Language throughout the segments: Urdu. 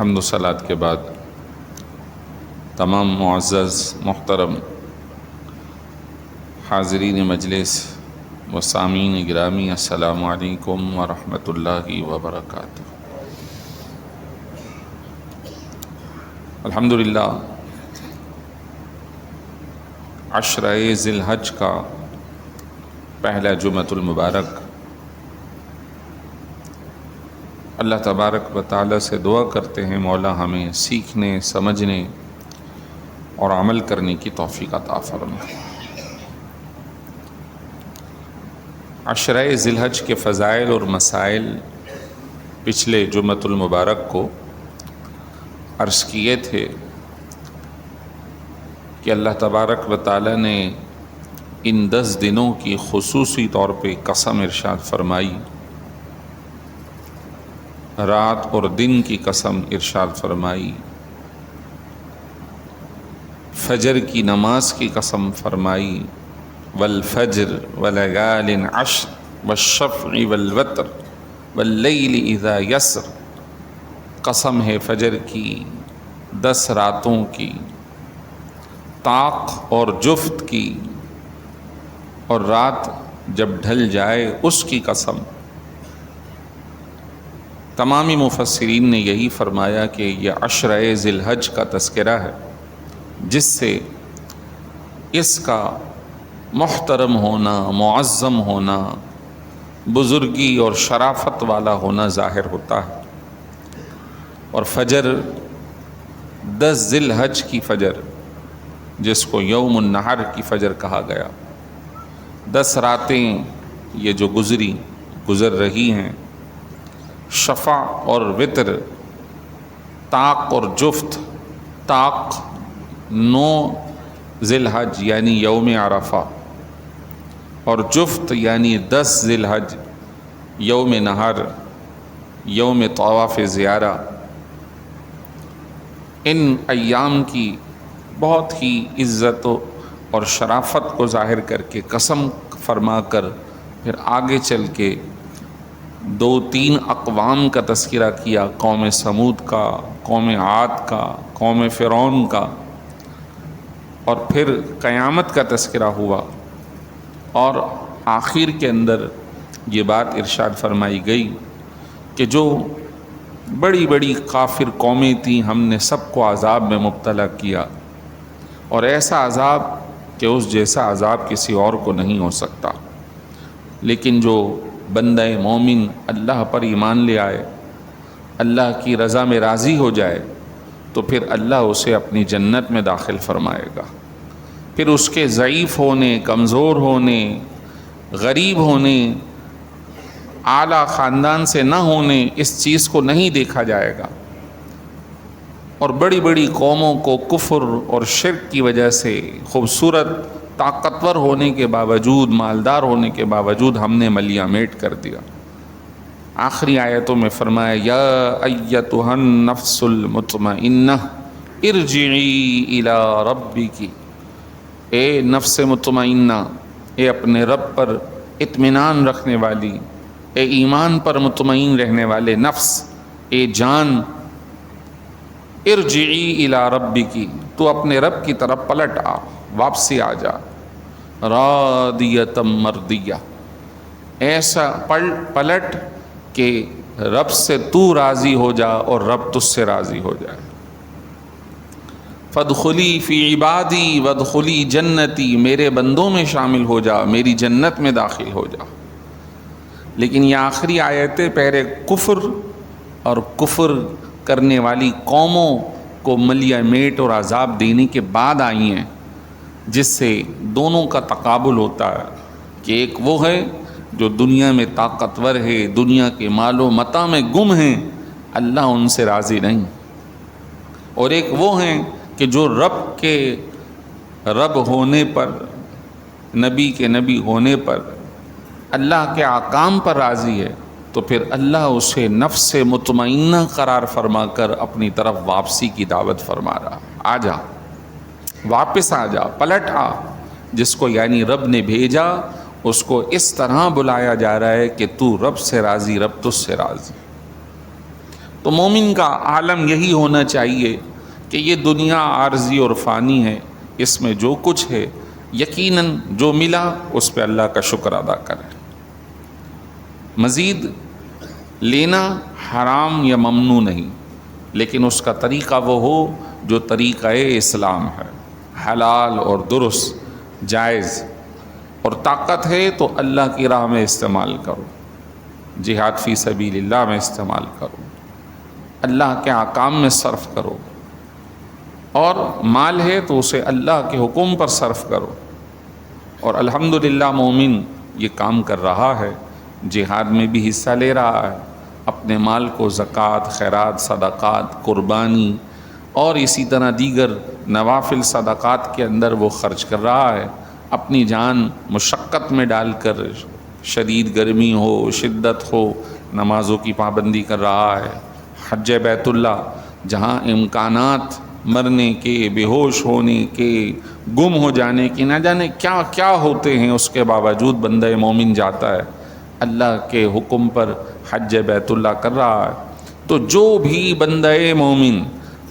حمد و صلات کے بعد تمام معزز محترم حاضرین مجلس و سامعین گرامی، السلام علیکم ورحمۃ اللہ وبرکاتہ۔ الحمدللہ عشرہ ذی الحج کا پہلا جمعۃ المبارک، اللہ تبارک و تعالیٰ سے دعا کرتے ہیں مولا ہمیں سیکھنے، سمجھنے اور عمل کرنے کی توفیق عطا فرمائے۔ عشرہ ذی الحج کے فضائل اور مسائل پچھلے جمعۃ المبارک کو عرض کیے تھے کہ اللہ تبارک و تعالیٰ نے ان 10 دنوں کی خصوصی طور پہ قسم ارشاد فرمائی، رات اور دن کی قسم ارشاد فرمائی، فجر کی نماز کی قسم فرمائی، والفجر وليال عشر والشفع والوتر واللیل اذا یسر، قسم ہے فجر کی، 10 راتوں کی، طاق اور جفت کی، اور رات جب ڈھل جائے اس کی قسم۔ تمامی مفسرین نے یہی فرمایا کہ یہ عشرہ ذی الحج کا تذکرہ ہے، جس سے اس کا محترم ہونا، معظم ہونا، بزرگی اور شرافت والا ہونا ظاہر ہوتا ہے۔ اور فجر 10 ذی الحج کی فجر، جس کو یوم النحر کی فجر کہا گیا، 10 راتیں یہ جو گزر رہی ہیں، شفع اور وتر، طاق اور جفت، طاق 9 ذی الحج یعنی یوم عرفہ، اور جفت یعنی 10 ذی الحج یوم نحر، یوم طواف زیارہ۔ ان ایام کی بہت ہی عزت اور شرافت کو ظاہر کر کے قسم فرما کر پھر آگے چل کے 2-3 اقوام کا تذکرہ کیا، قوم سمود کا، قوم عاد کا، قوم فرعون کا، اور پھر قیامت کا تذکرہ ہوا، اور آخر کے اندر یہ بات ارشاد فرمائی گئی کہ جو بڑی بڑی کافر قومیں تھیں، ہم نے سب کو عذاب میں مبتلا کیا، اور ایسا عذاب کہ اس جیسا عذاب کسی اور کو نہیں ہو سکتا۔ لیکن جو بندہ مومن اللہ پر ایمان لے آئے، اللہ کی رضا میں راضی ہو جائے، تو پھر اللہ اسے اپنی جنت میں داخل فرمائے گا۔ پھر اس کے ضعیف ہونے، کمزور ہونے، غریب ہونے، اعلیٰ خاندان سے نہ ہونے، اس چیز کو نہیں دیکھا جائے گا، اور بڑی بڑی قوموں کو کفر اور شرک کی وجہ سے خوبصورت، طاقتور ہونے کے باوجود، مالدار ہونے کے باوجود ہم نے ملیہ میٹ کر دیا۔ آخری آیتوں میں فرمایا، یا ایتھا النفس المطمئنہ ارجعی الی ربک، اے نفس مطمئنہ، اے اپنے رب پر اطمینان رکھنے والی، اے ایمان پر مطمئن رہنے والے نفس، اے جان، ارجعی الی ربک، تو اپنے رب کی طرف پلٹ آ، واپسی آ جا، راضیۃ مرضیہ، ایسا پلٹ کہ رب سے تو راضی ہو جا اور رب تجھ سے راضی ہو جائے۔ فادخلی فی عبادی وادخلی جنتی، میرے بندوں میں شامل ہو جا، میری جنت میں داخل ہو جا۔ لیکن یہ آخری آیتیں پہلے کفر اور کفر کرنے والی قوموں کو ملیہ میٹ اور عذاب دینے کے بعد آئی ہیں، جس سے دونوں کا تقابل ہوتا ہے کہ ایک وہ ہے جو دنیا میں طاقتور ہے، دنیا کے مال و متاع میں گم ہیں، اللہ ان سے راضی نہیں، اور ایک وہ ہیں کہ جو رب کے رب ہونے پر، نبی کے نبی ہونے پر، اللہ کے احکام پر راضی ہے، تو پھر اللہ اسے نفس مطمئنہ قرار فرما کر اپنی طرف واپسی کی دعوت فرما رہا، آ جا، واپس آ جا، پلٹ آ۔ جس کو یعنی رب نے بھیجا، اس کو اس طرح بلایا جا رہا ہے کہ تو رب سے راضی، رب تجھ سے راضی۔ تو مومن کا عالم یہی ہونا چاہیے کہ یہ دنیا عارضی اور فانی ہے، اس میں جو کچھ ہے یقیناً جو ملا اس پہ اللہ کا شکر ادا کرے، مزید لینا حرام یا ممنوع نہیں، لیکن اس کا طریقہ وہ ہو جو طریقہ اسلام ہے، حلال اور درست جائز، اور طاقت ہے تو اللہ کی راہ میں استعمال کرو، جہاد فی سبیل اللہ میں استعمال کرو، اللہ کے احکام میں صرف کرو، اور مال ہے تو اسے اللہ کے حکم پر صرف کرو۔ اور الحمدللہ مومن یہ کام کر رہا ہے، جہاد میں بھی حصہ لے رہا ہے، اپنے مال کو زکوٰۃ، خیرات، صدقات، قربانی اور اسی طرح دیگر نوافل صدقات کے اندر وہ خرچ کر رہا ہے، اپنی جان مشقت میں ڈال کر، شدید گرمی ہو، شدت ہو، نمازوں کی پابندی کر رہا ہے، حج بیت اللہ جہاں امکانات مرنے کے، بے ہوش ہونے کے، گم ہو جانے کی، نہ جانے کیا کیا ہوتے ہیں، اس کے باوجود بندہ مومن جاتا ہے، اللہ کے حکم پر حج بیت اللہ کر رہا ہے۔ تو جو بھی بندہ مومن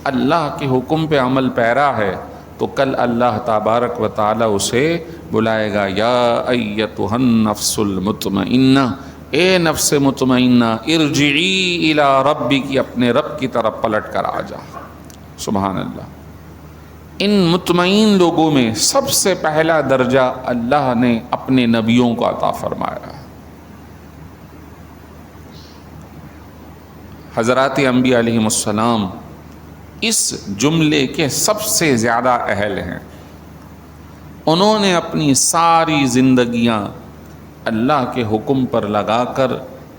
اللہ کے حکم پہ عمل پیرا ہے تو کل اللہ تبارک و تعالی اسے بلائے گا، یا ایتھا النفس المطمئنہ، اے نفس مطمئنہ، ارجعی الی ربک، اپنے رب کی طرف پلٹ کر آ جا۔ سبحان اللہ۔ ان مطمئن لوگوں میں سب سے پہلا درجہ اللہ نے اپنے نبیوں کو عطا فرمایا۔ حضرات انبیاء علیہم السلام اس جملے کے سب سے زیادہ اہل ہیں۔ انہوں نے اپنی ساری زندگیاں اللہ کے حکم پر لگا کر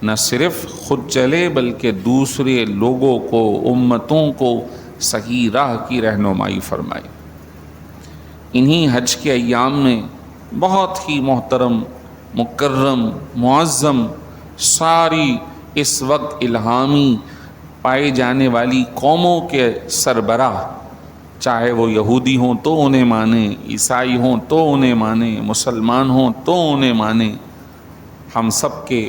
نہ صرف خود چلے بلکہ دوسرے لوگوں کو، امتوں کو صحیح راہ کی رہنمائی فرمائی۔ انہی حج کے ایام میں بہت ہی محترم، مکرم، معظم، ساری اس وقت الہامی پائی جانے والی قوموں کے سربراہ، چاہے وہ یہودی ہوں تو انہیں مانیں، عیسائی ہوں تو انہیں مانیں، مسلمان ہوں تو انہیں مانیں، ہم سب کے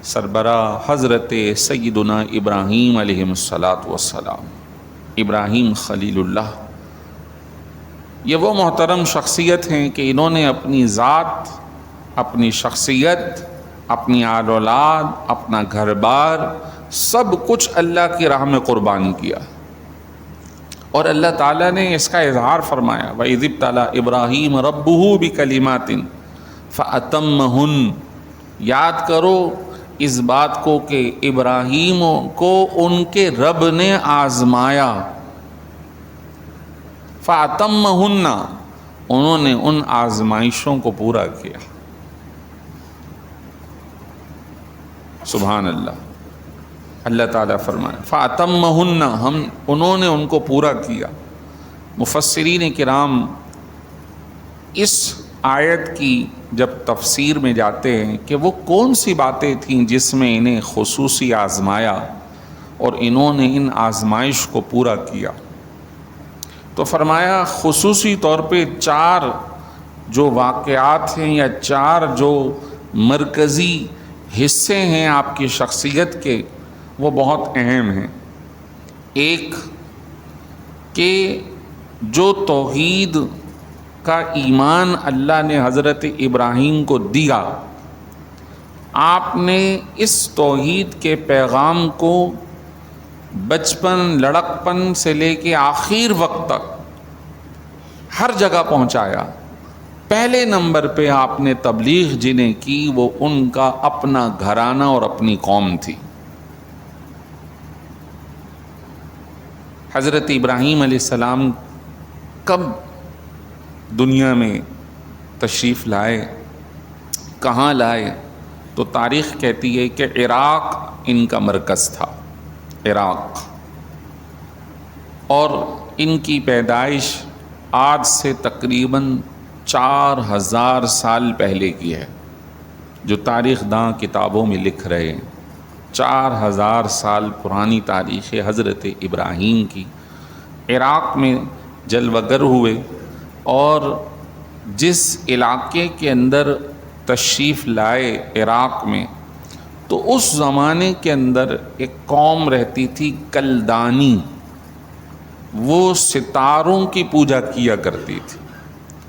سربراہ حضرت سیدنا ابراہیم علیہ السلام، ابراہیم خلیل اللہ، یہ وہ محترم شخصیت ہیں کہ انہوں نے اپنی ذات، اپنی شخصیت، اپنی آل اولاد، اپنا گھر بار، سب کچھ اللہ کی راہ میں قربان کیا، اور اللہ تعالیٰ نے اس کا اظہار فرمایا، وَإِذِ ابْتَلَىٰ إِبْرَاهِيمَ رَبُّهُ بِكَلِمَاتٍ فَأَتَمَّهُنَّ۔ یاد کرو اس بات کو کہ ابراہیم کو ان کے رب نے آزمایا، فَأَتَمَّهُنَّ، انہوں نے ان آزمائشوں کو پورا کیا۔ سبحان اللہ۔ اللہ تعالیٰ فرمائے فَأَتَمَّهُنَّ، انہوں نے ان کو پورا کیا۔ مفسرین کرام اس آیت کی جب تفسیر میں جاتے ہیں کہ وہ کون سی باتیں تھیں جس میں انہیں خصوصی آزمایا اور انہوں نے ان آزمائش کو پورا کیا، تو فرمایا خصوصی طور پہ 4 جو واقعات ہیں یا 4 جو مرکزی حصے ہیں آپ کی شخصیت کے، وہ بہت اہم ہیں۔ ایک کہ جو توحید کا ایمان اللہ نے حضرت ابراہیم کو دیا، آپ نے اس توحید کے پیغام کو بچپن، لڑکپن سے لے کے آخر وقت تک ہر جگہ پہنچایا۔ پہلے نمبر پہ آپ نے تبلیغ جنہیں کی وہ ان کا اپنا گھرانہ اور اپنی قوم تھی۔ حضرت ابراہیم علیہ السلام کب دنیا میں تشریف لائے، کہاں لائے؟ تو تاریخ کہتی ہے کہ عراق ان کا مرکز تھا، عراق، اور ان کی پیدائش آج سے تقریباً 4000 سال پہلے کی ہے، جو تاریخ داں کتابوں میں لکھ رہے ہیں۔ 4000 سال پرانی تاریخ حضرت ابراہیم کی، عراق میں جلوہ گر ہوئے، اور جس علاقے کے اندر تشریف لائے عراق میں، تو اس زمانے کے اندر ایک قوم رہتی تھی کلدانی، وہ ستاروں کی پوجا کیا کرتی تھی،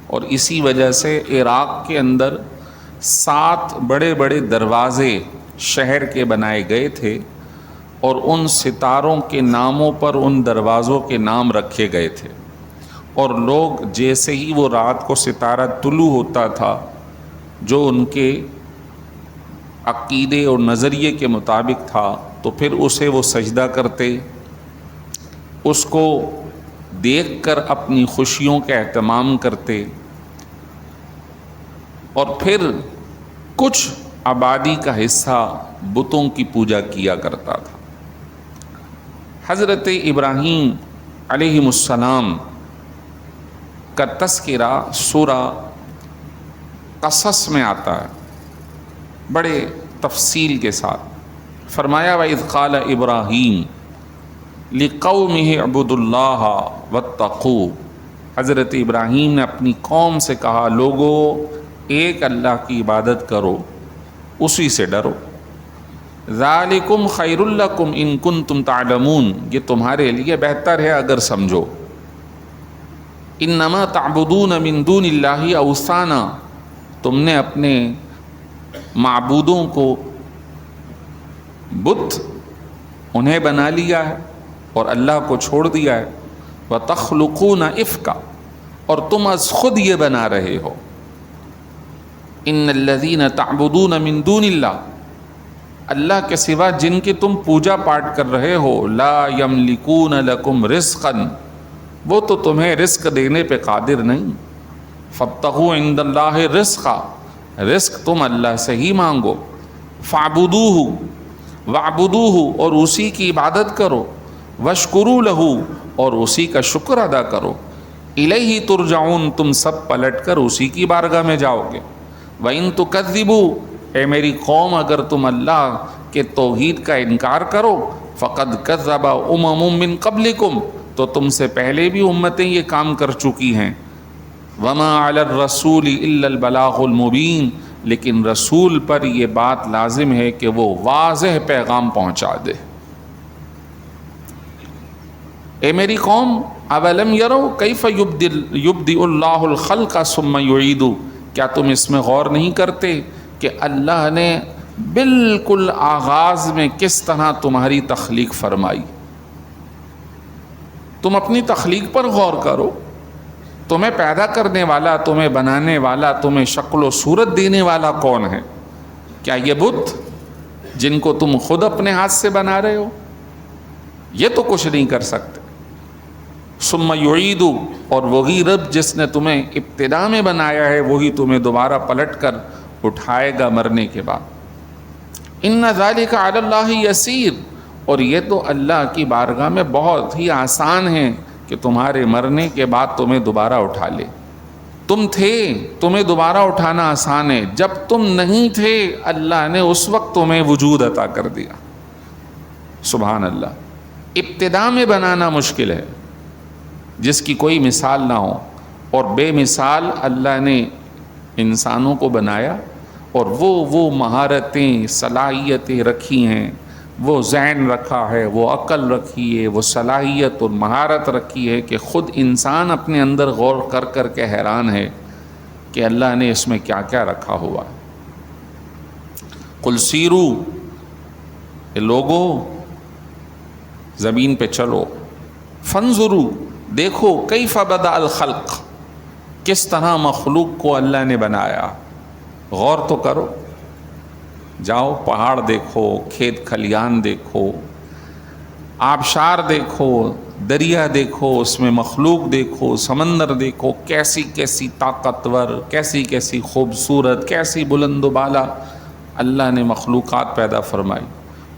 اور اسی وجہ سے عراق کے اندر 7 بڑے بڑے دروازے شہر کے بنائے گئے تھے، اور ان ستاروں کے ناموں پر ان دروازوں کے نام رکھے گئے تھے، اور لوگ جیسے ہی وہ رات کو ستارہ طلوع ہوتا تھا، جو ان کے عقیدے اور نظریے کے مطابق تھا، تو پھر اسے وہ سجدہ کرتے، اس کو دیکھ کر اپنی خوشیوں کا اہتمام کرتے، اور پھر کچھ آبادی کا حصہ بتوں کی پوجا کیا کرتا تھا۔ حضرت ابراہیم علیہ السلام کا تذکرہ سورہ قصص میں آتا ہے بڑے تفصیل کے ساتھ۔ فرمایا وَإِذْ قَالَ إِبْرَاهِيمُ لِقَوْمِهِ اعْبُدُوا اللَّهَ وَاتَّقُوهُ، حضرت ابراہیم نے اپنی قوم سے کہا، لوگو ایک اللہ کی عبادت کرو، اسی سے ڈرو۔ ذَلِكُمْ خَيْرٌ لَكُمْ إِن كُنتُمْ تَعْلَمُونَ، یہ تمہارے لیے بہتر ہے اگر سمجھو۔ انما تعبدون من دون اللہ اوثانا، تم نے اپنے معبودوں کو بت انہیں بنا لیا ہے اور اللہ کو چھوڑ دیا ہے۔ وتخلقون افکا، اور تم از خود یہ بنا رہے ہو۔ ان الذین تعبدون من دون اللہ، اللہ کے سوا جن کی تم پوجا پاٹ کر رہے ہو، لا یملکون لکم رزقا، وہ تو تمہیں رزق دینے پہ قادر نہیں۔ فابتغوا عند اللہ رزقا، رزق تم اللہ سے ہی مانگو۔ فاعبدوہ واعبدوہ، اور اسی کی عبادت کرو۔ واشکروا لہ، اور اسی کا شکر ادا کرو۔ الیہ ترجعون، تم سب پلٹ کر اسی کی بارگاہ میں جاؤ گے۔ وَإِن تُكَذِّبُوا، اے میری قوم اگر تم اللہ کے توحید کا انکار کرو، فَقَدْ كَذَّبَ أُمَمٌ مِّن قَبْلِكُمْ، تو تم سے پہلے بھی امتیں یہ کام کر چکی ہیں۔ وَمَا عَلَى الرَّسُولِ إِلَّا الْبَلَاغُ الْمُبِينُ، لیکن رسول پر یہ بات لازم ہے کہ وہ واضح پیغام پہنچا دے۔ اے میری قوم، اَوَلَمْ يَرَوْا كَيْفَ يُبْدِئُ اللَّهُ الْخَلْقَ ثُمَّ يُعِيدُ، کیا تم اس میں غور نہیں کرتے کہ اللہ نے بالکل آغاز میں کس طرح تمہاری تخلیق فرمائی؟ تم اپنی تخلیق پر غور کرو، تمہیں پیدا کرنے والا، تمہیں بنانے والا، تمہیں شکل و صورت دینے والا کون ہے؟ کیا یہ بت جن کو تم خود اپنے ہاتھ سے بنا رہے ہو؟ یہ تو کچھ نہیں کر سکتے۔ ثم یعید، اور وہی رب جس نے تمہیں ابتدا میں بنایا ہے وہی تمہیں دوبارہ پلٹ کر اٹھائے گا مرنے کے بعد۔ ان ذالک علی اللہ یسیر، اور یہ تو اللہ کی بارگاہ میں بہت ہی آسان ہے کہ تمہارے مرنے کے بعد تمہیں دوبارہ اٹھا لے۔ تم تھے، تمہیں دوبارہ اٹھانا آسان ہے، جب تم نہیں تھے اللہ نے اس وقت تمہیں وجود عطا کر دیا۔ سبحان اللہ۔ ابتدا میں بنانا مشکل ہے، جس کی کوئی مثال نہ ہو، اور بے مثال اللہ نے انسانوں کو بنایا، اور وہ مہارتیں صلاحیتیں رکھی ہیں، وہ ذہن رکھا ہے، وہ عقل رکھی ہے، وہ صلاحیت اور مہارت رکھی ہے کہ خود انسان اپنے اندر غور کر کر کے حیران ہے کہ اللہ نے اس میں کیا کیا رکھا ہوا ہے۔ قل سیرو، لوگو زمین پہ چلو، فانظروا، دیکھو، کیف بدأ الخلق، کس طرح مخلوق کو اللہ نے بنایا، غور تو کرو۔ جاؤ پہاڑ دیکھو، کھیت کھلیان دیکھو، آبشار دیکھو، دریا دیکھو، اس میں مخلوق دیکھو، سمندر دیکھو، کیسی کیسی طاقتور، کیسی کیسی خوبصورت، کیسی بلند و بالا اللہ نے مخلوقات پیدا فرمائی۔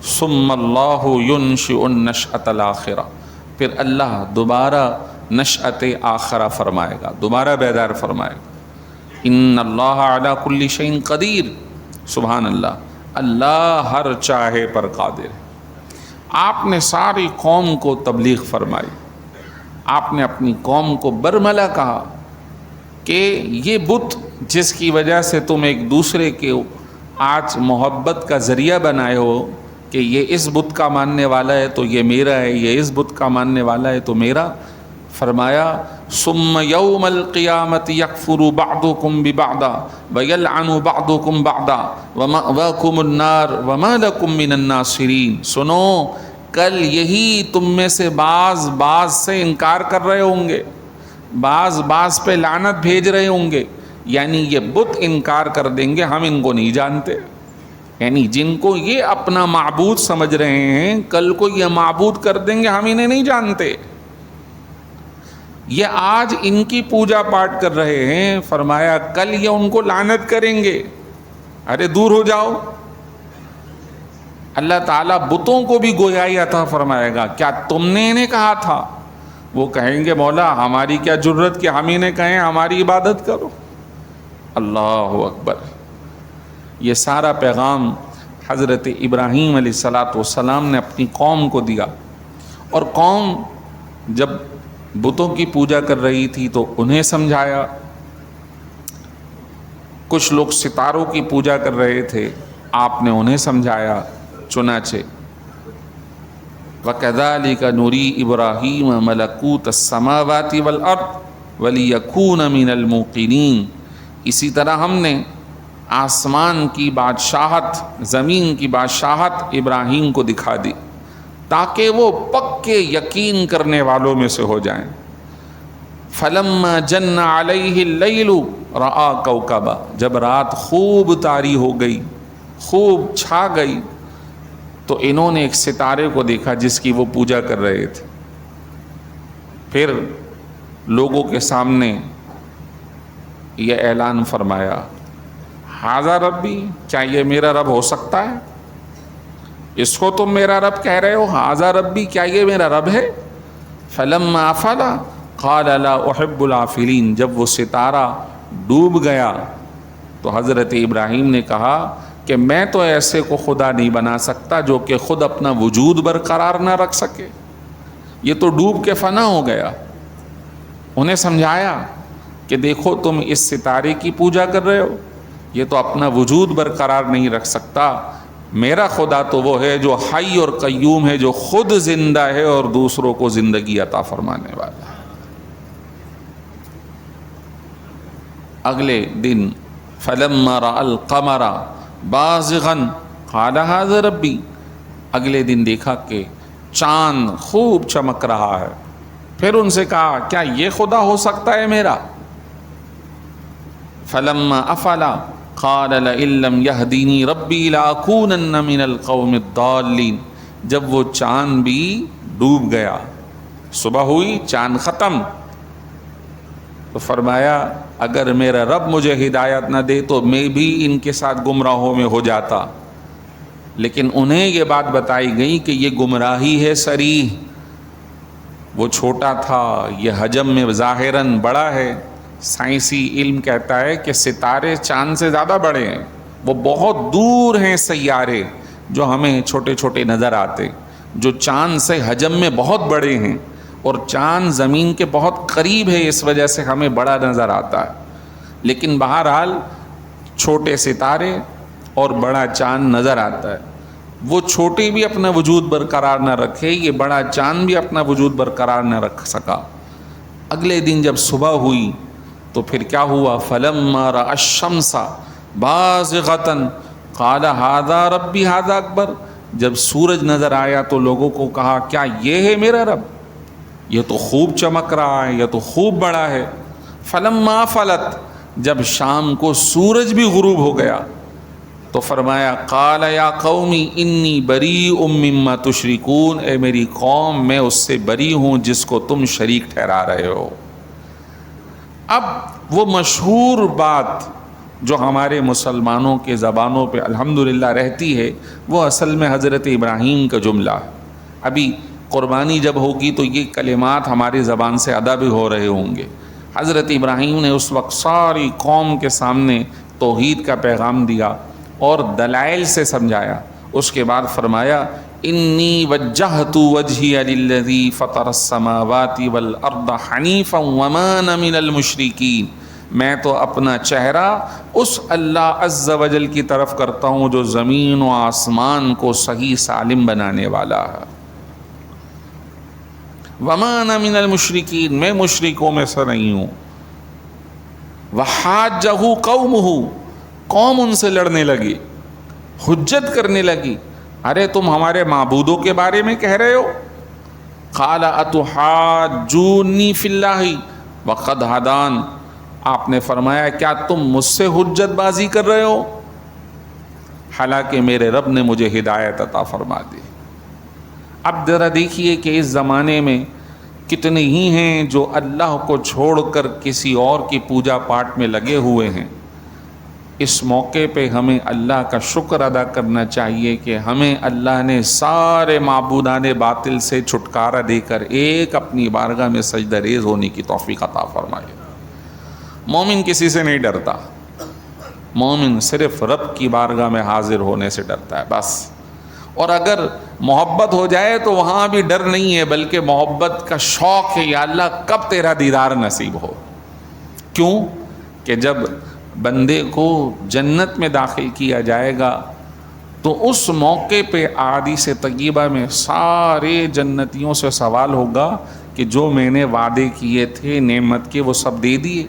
ثم اللہ ینشئ النشأۃ الآخرہ، پھر اللہ دوبارہ نشأت آخرہ فرمائے گا، دوبارہ بیدار فرمائے گا۔ ان اللہ علی کل شیء قدیر، سبحان اللہ، اللہ ہر چاہے پر قادر ہے۔ آپ نے ساری قوم کو تبلیغ فرمائی، آپ نے اپنی قوم کو برملا کہا کہ یہ بت جس کی وجہ سے تم ایک دوسرے کے آج محبت کا ذریعہ بنائے ہو کہ یہ اس بت کا ماننے والا ہے تو یہ میرا ہے، یہ اس بت کا ماننے والا ہے تو میرا. فرمایا ثم یوم القیامت یکفر بعضکم ببعض ویلعن بعضکم بعضا ومأواکم النار وما لکم من الناصرین. سنو، کل یہی تم میں سے بعض سے انکار کر رہے ہوں گے، بعض پہ لعنت بھیج رہے ہوں گے. یعنی یہ بت انکار کر دیں گے ہم ان کو نہیں جانتے. یعنی جن کو یہ اپنا معبود سمجھ رہے ہیں کل کو یہ معبود کر دیں گے ہم انہیں نہیں جانتے. یہ آج ان کی پوجا پاٹ کر رہے ہیں، فرمایا کل یہ ان کو لعنت کریں گے. ارے دور ہو جاؤ. اللہ تعالیٰ بتوں کو بھی گویائی عطا فرمائے گا. کیا تم نے انہیں کہا تھا؟ وہ کہیں گے مولا ہماری کیا جرت کہ ہم انہیں کہیں ہماری عبادت کرو. اللہ اکبر. یہ سارا پیغام حضرت ابراہیم علیہ السلام نے اپنی قوم کو دیا، اور قوم جب بتوں کی پوجا کر رہی تھی تو انہیں سمجھایا. کچھ لوگ ستاروں کی پوجا کر رہے تھے، آپ نے انہیں سمجھایا. چنانچہ وَكَذَلِكَ نُرِي إِبْرَاهِيمَ مَلَكُوتَ السَّمَاوَاتِ وَالْأَرْضِ وَلِيَكُونَ مِنَ الْمُوقِنِينَ. اسی طرح ہم نے آسمان کی بادشاہت، زمین کی بادشاہت ابراہیم کو دکھا دی تاکہ وہ پکے یقین کرنے والوں میں سے ہو جائیں. فَلَمَّا جَنَّ عَلَيْهِ اللَّيْلُ رَأَىٰ كَوْكَبًا. جب رات خوب طاری ہو گئی، خوب چھا گئی، تو انہوں نے ایک ستارے کو دیکھا جس کی وہ پوجا کر رہے تھے. پھر لوگوں کے سامنے یہ اعلان فرمایا ھذا ربی، کیا یہ میرا رب ہو سکتا ہے؟ اس کو تم میرا رب کہہ رہے ہو؟ ھذا ربی، کیا یہ میرا رب ہے؟ فلما افل قال لا احب الافلین. جب وہ ستارہ ڈوب گیا تو حضرت ابراہیم نے کہا کہ میں تو ایسے کو خدا نہیں بنا سکتا جو کہ خود اپنا وجود برقرار نہ رکھ سکے. یہ تو ڈوب کے فنا ہو گیا. انہیں سمجھایا کہ دیکھو تم اس ستارے کی پوجا کر رہے ہو، یہ تو اپنا وجود برقرار نہیں رکھ سکتا. میرا خدا تو وہ ہے جو حی اور قیوم ہے، جو خود زندہ ہے اور دوسروں کو زندگی عطا فرمانے والا ہے. اگلے دن فلما رأى القمر بازغا قال ھذا ربی. اگلے دن دیکھا کہ چاند خوب چمک رہا ہے. پھر ان سے کہا کیا یہ خدا ہو سکتا ہے میرا؟ فلما افل قال لئن لم يهدني ربي لأكونن من القوم الضالين. جب وہ چاند بھی ڈوب گیا، صبح ہوئی چاند ختم، تو فرمایا اگر میرا رب مجھے ہدایت نہ دے تو میں بھی ان کے ساتھ گمراہوں میں ہو جاتا. لیکن انہیں یہ بات بتائی گئی کہ یہ گمراہی ہے صریح. وہ چھوٹا تھا، یہ حجم میں ظاہراً بڑا ہے. سائنسی علم کہتا ہے کہ ستارے چاند سے زیادہ بڑے ہیں. وہ بہت دور ہیں سیارے جو ہمیں چھوٹے چھوٹے نظر آتے، جو چاند سے حجم میں بہت بڑے ہیں، اور چاند زمین کے بہت قریب ہے، اس وجہ سے ہمیں بڑا نظر آتا ہے. لیکن بہرحال چھوٹے ستارے اور بڑا چاند نظر آتا ہے. وہ چھوٹے بھی اپنا وجود برقرار نہ رکھے، یہ بڑا چاند بھی اپنا وجود برقرار نہ رکھ سکا. اگلے دن جب صبح ہوئی تو پھر کیا ہوا؟ فلما رأى الشمس بازغة قال ھذا ربی ھذا اکبر. جب سورج نظر آیا تو لوگوں کو کہا کیا یہ ہے میرا رب؟ یہ تو خوب چمک رہا ہے، یہ تو خوب بڑا ہے. فلما فلت، جب شام کو سورج بھی غروب ہو گیا تو فرمایا قال یا قومی انی بریء مما تشرکون. اے میری قوم میں اس سے بری ہوں جس کو تم شریک ٹھہرا رہے ہو. اب وہ مشہور بات جو ہمارے مسلمانوں کے زبانوں پہ الحمدللہ رہتی ہے، وہ اصل میں حضرت ابراہیم کا جملہ ہے. ابھی قربانی جب ہوگی تو یہ کلمات ہماری زبان سے ادا بھی ہو رہے ہوں گے. حضرت ابراہیم نے اس وقت ساری قوم کے سامنے توحید کا پیغام دیا اور دلائل سے سمجھایا. اس کے بعد فرمایا انی وجہت وجہی للذی فطر السماوات والارض حنیفا وما انا من المشرکین. میں تو اپنا چہرہ اس اللہ عز و جل کی طرف کرتا ہوں جو زمین و آسمان کو صحیح سالم بنانے والا ہے. وما انا من المشرکین، میں مشرکوں میں سے نہیں ہوں. وحاجہ قومہ، قوم ان سے لڑنے لگی، حجت کرنے لگی، ارے تم ہمارے معبودوں کے بارے میں کہہ رہے ہو. قال اتحاجونی فی اللہ وقد ہدان، آپ نے فرمایا کیا تم مجھ سے حجت بازی کر رہے ہو حالانکہ میرے رب نے مجھے ہدایت عطا فرما دی. اب ذرا دیکھیے کہ اس زمانے میں کتنے ہی ہیں جو اللہ کو چھوڑ کر کسی اور کی پوجا پاٹ میں لگے ہوئے ہیں. اس موقع پہ ہمیں اللہ کا شکر ادا کرنا چاہیے کہ ہمیں اللہ نے سارے معبودان باطل سے چھٹکارا دے کر ایک اپنی بارگاہ میں سجدہ ریز ہونے کی توفیق عطا فرمائی. مومن کسی سے نہیں ڈرتا، مومن صرف رب کی بارگاہ میں حاضر ہونے سے ڈرتا ہے بس. اور اگر محبت ہو جائے تو وہاں بھی ڈر نہیں ہے، بلکہ محبت کا شوق ہے، یا اللہ کب تیرا دیدار نصیب ہو. کیوں کہ جب بندے کو جنت میں داخل کیا جائے گا تو اس موقع پہ احادیث طیبہ میں سارے جنتیوں سے سوال ہوگا کہ جو میں نے وعدے کیے تھے نعمت کے وہ سب دے دیے.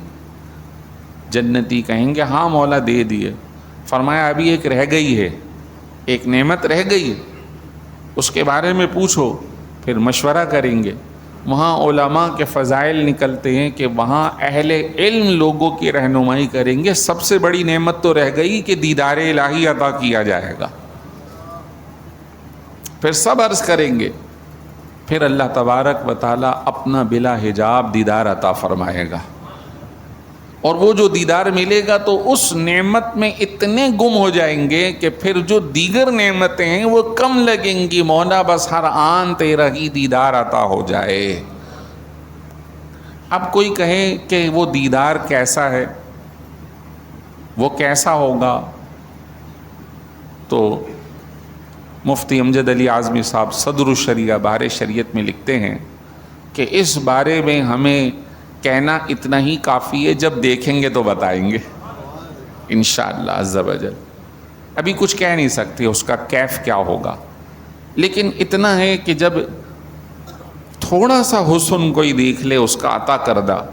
جنتی کہیں گے ہاں مولا دے دیے. فرمایا ابھی ایک رہ گئی ہے، ایک نعمت رہ گئی ہے، اس کے بارے میں پوچھو. پھر مشورہ کریں گے. وہاں علماء کے فضائل نکلتے ہیں کہ وہاں اہل علم لوگوں کی رہنمائی کریں گے. سب سے بڑی نعمت تو رہ گئی کہ دیدار الہی عطا کیا جائے گا. پھر سب عرض کریں گے، پھر اللہ تبارک و تعالیٰ اپنا بلا حجاب دیدار عطا فرمائے گا. اور وہ جو دیدار ملے گا تو اس نعمت میں اتنے گم ہو جائیں گے کہ پھر جو دیگر نعمتیں ہیں وہ کم لگیں گی. مولا بس ہر آن تیرا ہی دیدار عطا ہو جائے. اب کوئی کہے کہ وہ دیدار کیسا ہے، وہ کیسا ہوگا، تو مفتی امجد علی اعظمی صاحب صدر الشریعہ بہار شریعت میں لکھتے ہیں کہ اس بارے میں ہمیں کہنا اتنا ہی کافی ہے، جب دیکھیں گے تو بتائیں گے انشاءاللہ عز و جل. ابھی کچھ کہہ نہیں سکتے اس کا کیف کیا ہوگا، لیکن اتنا ہے کہ جب تھوڑا سا حسن کوئی دیکھ لے اس کا عطا کردہ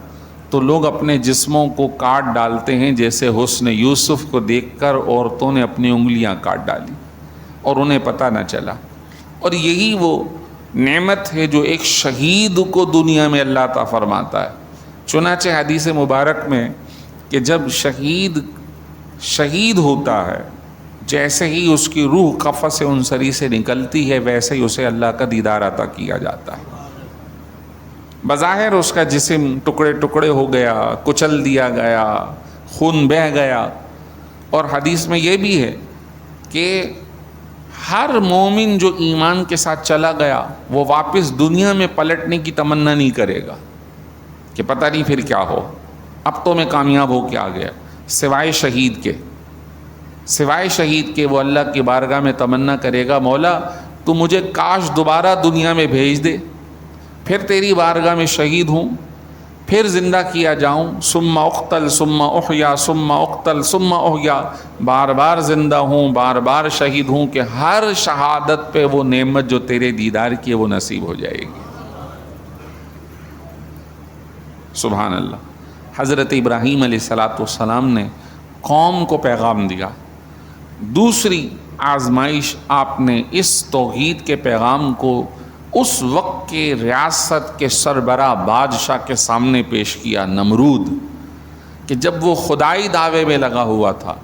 تو لوگ اپنے جسموں کو کاٹ ڈالتے ہیں، جیسے حسن یوسف کو دیکھ کر عورتوں نے اپنی انگلیاں کاٹ ڈالی اور انہیں پتہ نہ چلا. اور یہی وہ نعمت ہے جو ایک شہید کو دنیا میں اللہ عطا فرماتا ہے. چنانچہ حدیث مبارک میں کہ جب شہید ہوتا ہے، جیسے ہی اس کی روح قفس عنصری سے نکلتی ہے ویسے ہی اسے اللہ کا دیدار عطا کیا جاتا ہے. بظاہر اس کا جسم ٹکڑے ٹکڑے ہو گیا، کچل دیا گیا، خون بہہ گیا. اور حدیث میں یہ بھی ہے کہ ہر مومن جو ایمان کے ساتھ چلا گیا وہ واپس دنیا میں پلٹنے کی تمنا نہیں کرے گا کہ پتہ نہیں پھر کیا ہو، اب تو میں کامیاب ہو کے آ گیا. سوائے شہید کے وہ اللہ کی بارگاہ میں تمنا کرے گا مولا تو مجھے کاش دوبارہ دنیا میں بھیج دے، پھر تیری بارگاہ میں شہید ہوں، پھر زندہ کیا جاؤں. ثم اقتل ثم احیا ثم اقتل ثم احیا، بار بار زندہ ہوں، بار بار شہید ہوں، کہ ہر شہادت پہ وہ نعمت جو تیرے دیدار کی ہے وہ نصیب ہو جائے گی. سبحان اللہ. حضرت ابراہیم علیہ السلام نے قوم کو پیغام دیا. دوسری آزمائش آپ نے اس توحید کے پیغام کو اس وقت کے ریاست کے سربراہ بادشاہ کے سامنے پیش کیا، نمرود، کہ جب وہ خدائی دعوے میں لگا ہوا تھا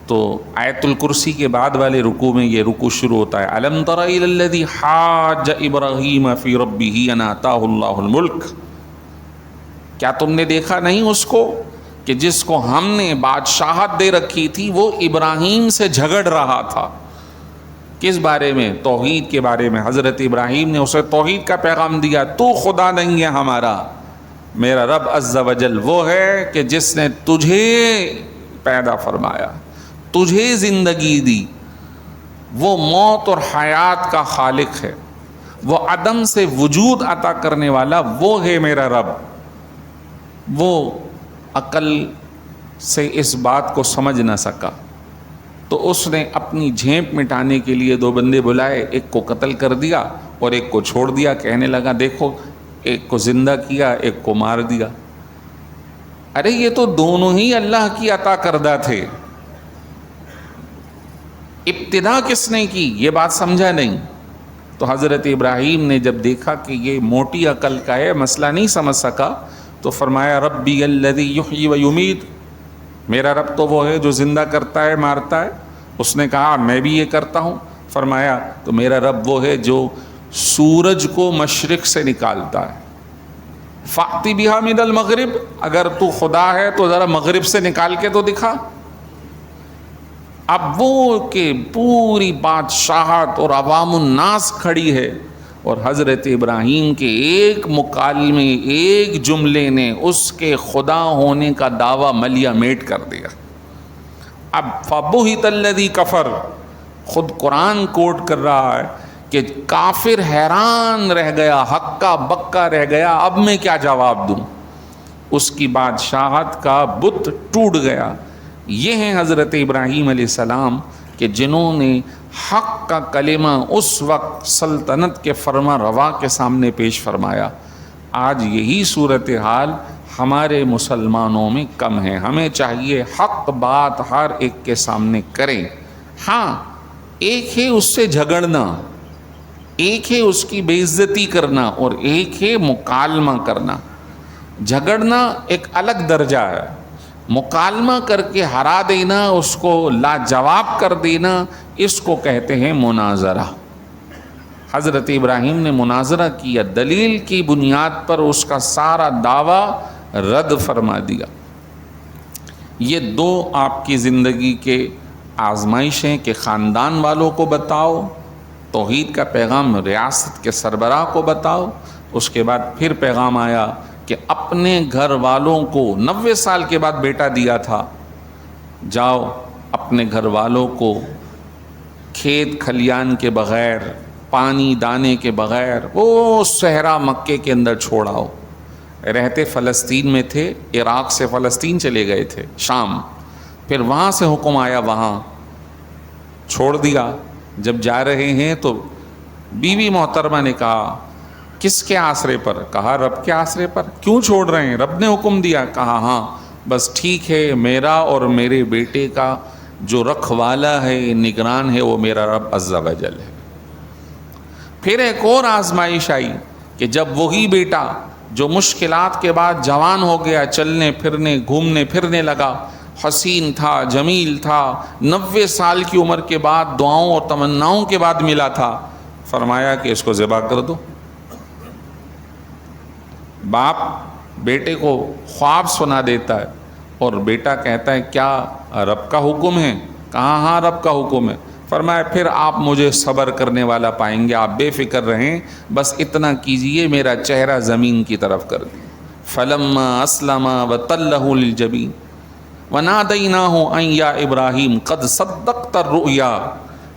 تو آیت الکرسی کے بعد والے رکوع میں یہ رکوع شروع ہوتا ہے، الم تر الی الذی حاج ابراہیم فی ربہ ان آتاہ اللہ الملک. کیا تم نے دیکھا نہیں اس کو کہ جس کو ہم نے بادشاہت دے رکھی تھی وہ ابراہیم سے جھگڑ رہا تھا. کس بارے میں؟ توحید کے بارے میں. حضرت ابراہیم نے اسے توحید کا پیغام دیا، تو خدا نہیں ہے ہمارا، میرا رب عز و جل وہ ہے کہ جس نے تجھے پیدا فرمایا، تجھے زندگی دی، وہ موت اور حیات کا خالق ہے، وہ عدم سے وجود عطا کرنے والا وہ ہے میرا رب. وہ عقل سے اس بات کو سمجھ نہ سکا، تو اس نے اپنی جھیپ مٹانے کے لیے 2 بندے بلائے، ایک کو قتل کر دیا اور ایک کو چھوڑ دیا، کہنے لگا دیکھو ایک کو زندہ کیا ایک کو مار دیا۔ ارے یہ تو دونوں ہی اللہ کی عطا کردہ تھے، ابتدا کس نے کی یہ بات سمجھا نہیں۔ تو حضرت ابراہیم نے جب دیکھا کہ یہ موٹی عقل کا ہے، مسئلہ نہیں سمجھ سکا، تو فرمایا ربی الذی یحیی و یمیت، میرا رب تو وہ ہے جو زندہ کرتا ہے مارتا ہے۔ اس نے کہا میں بھی یہ کرتا ہوں۔ فرمایا تو میرا رب وہ ہے جو سورج کو مشرق سے نکالتا ہے، فاتی بہا من المغرب، اگر تو خدا ہے تو ذرا مغرب سے نکال کے تو دکھا۔ اب وہ کہ پوری بادشاہت اور عوام الناس کھڑی ہے، اور حضرت ابراہیم کے ایک مکالمے، ایک جملے نے اس کے خدا ہونے کا دعویٰ ملیا میٹ کر دیا۔ اب فَبُہِتَ الَّذِي کفر، خود قرآن کوٹ کر رہا ہے کہ کافر حیران رہ گیا، ہکا بکا رہ گیا، اب میں کیا جواب دوں، اس کی بادشاہت کا بت ٹوٹ گیا۔ یہ ہیں حضرت ابراہیم علیہ السلام کہ جنہوں نے حق کا کلمہ اس وقت سلطنت کے فرما روا کے سامنے پیش فرمایا۔ آج یہی صورتحال ہمارے مسلمانوں میں کم ہے۔ ہمیں چاہیے حق بات ہر ایک کے سامنے کریں۔ ہاں ایک ہے اس سے جھگڑنا، ایک ہے اس کی بے عزتی کرنا، اور ایک ہے مکالمہ کرنا۔ جھگڑنا ایک الگ درجہ ہے، مکالمہ کر کے ہرا دینا، اس کو لاجواب کر دینا، اس کو کہتے ہیں مناظرہ۔ حضرت ابراہیم نے مناظرہ کیا، دلیل کی بنیاد پر اس کا سارا دعویٰ رد فرما دیا۔ یہ 2 آپ کی زندگی کے آزمائشیں کہ خاندان والوں کو بتاؤ، توحید کا پیغام ریاست کے سربراہ کو بتاؤ، اس کے بعد پھر پیغام آیا کہ اپنے گھر والوں کو 90 سال کے بعد بیٹا دیا تھا، جاؤ اپنے گھر والوں کو کھیت کھلیان کے بغیر، پانی دانے کے بغیر وہ صحرا مکے کے اندر چھوڑاؤ۔ رہتے فلسطین میں تھے، عراق سے فلسطین چلے گئے تھے شام، پھر وہاں سے حکم آیا وہاں چھوڑ دیا۔ جب جا رہے ہیں تو بیوی محترمہ نے کہا کس کے آسرے پر؟ کہا رب کے آسرے پر۔ کیوں چھوڑ رہے ہیں؟ رب نے حکم دیا۔ کہا ہاں بس ٹھیک ہے، میرا اور میرے بیٹے کا جو رکھوالا ہے، نگران ہے، وہ میرا رب عز و جل ہے۔ پھر ایک اور آزمائش آئی کہ جب وہی بیٹا جو مشکلات کے بعد جوان ہو گیا، چلنے پھرنے گھومنے پھرنے لگا، حسین تھا، جمیل تھا، 90 سال کی عمر کے بعد دعاؤں اور تمناؤں کے بعد ملا تھا، فرمایا کہ اس کو ذبح کر دو۔ باپ بیٹے کو خواب سنا دیتا ہے اور بیٹا کہتا ہے کیا رب کا حکم ہے؟ کہا ہاں رب کا حکم ہے۔ فرمایا پھر آپ مجھے صبر کرنے والا پائیں گے، آپ بے فکر رہیں، بس اتنا کیجئے میرا چہرہ زمین کی طرف کر دیں۔ فلما اسلم وتلہ للجبین ونادیناہ ان یا ابراہیم قد صدقت الرؤیا،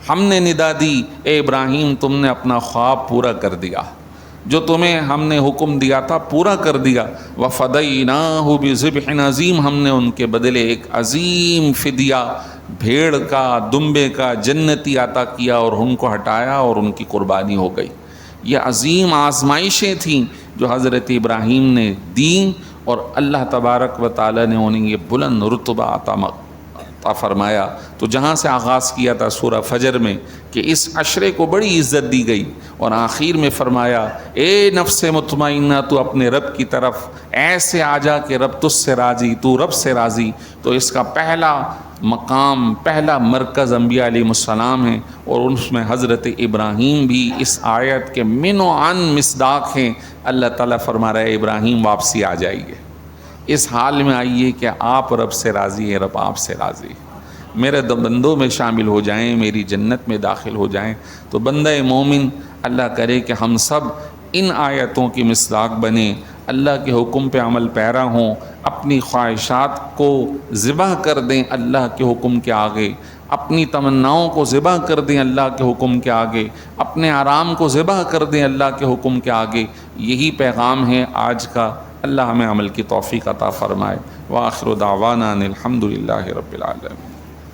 ہم نے ندا دی اے ابراہیم تم نے اپنا خواب پورا کر دیا، جو تمہیں ہم نے حکم دیا تھا پورا کر دیا۔ وفدیناہ بذبح عظیم، ہم نے ان کے بدلے ایک عظیم فدیہ بھیڑ کا، دمبے کا جنتی عطا کیا اور ان کو ہٹایا اور ان کی قربانی ہو گئی۔ یہ عظیم آزمائشیں تھیں جو حضرت ابراہیم نے دیں، اور اللہ تبارک و تعالی نے انہیں یہ بلند رتبہ عطا فرمایا۔ تو جہاں سے آغاز کیا تھا سورہ فجر میں کہ اس عشرے کو بڑی عزت دی گئی، اور آخر میں فرمایا اے نفس مطمئنہ تو اپنے رب کی طرف ایسے آ جا کہ رب تجھ سے راضی، تو رب سے راضی۔ تو اس کا پہلا مقام، پہلا مرکز انبیاء علیہ السلام ہے، اور اس میں حضرت ابراہیم بھی اس آیت کے من و عن مصداق ہیں۔ اللہ تعالیٰ فرما رہا ہے ابراہیم واپسی آ جائیے، اس حال میں آئیے کہ آپ رب سے راضی ہیں، رب آپ سے راضی ہے، میرے بندوں میں شامل ہو جائیں، میری جنت میں داخل ہو جائیں۔ تو بندہ مومن اللہ کرے کہ ہم سب ان آیتوں کی مصداق بنیں، اللہ کے حکم پہ عمل پیرا ہوں، اپنی خواہشات کو ذبح کر دیں اللہ کے حکم کے آگے، اپنی تمناؤں کو ذبح کر دیں اللہ کے حکم کے آگے، اپنے آرام کو ذبح کر دیں اللہ کے حکم کے آگے۔ یہی پیغام ہے آج کا اللہ ہمیں عمل کی توفیق عطا فرمائے۔ وآخر دعوانا ان الحمد للہ رب العالمین۔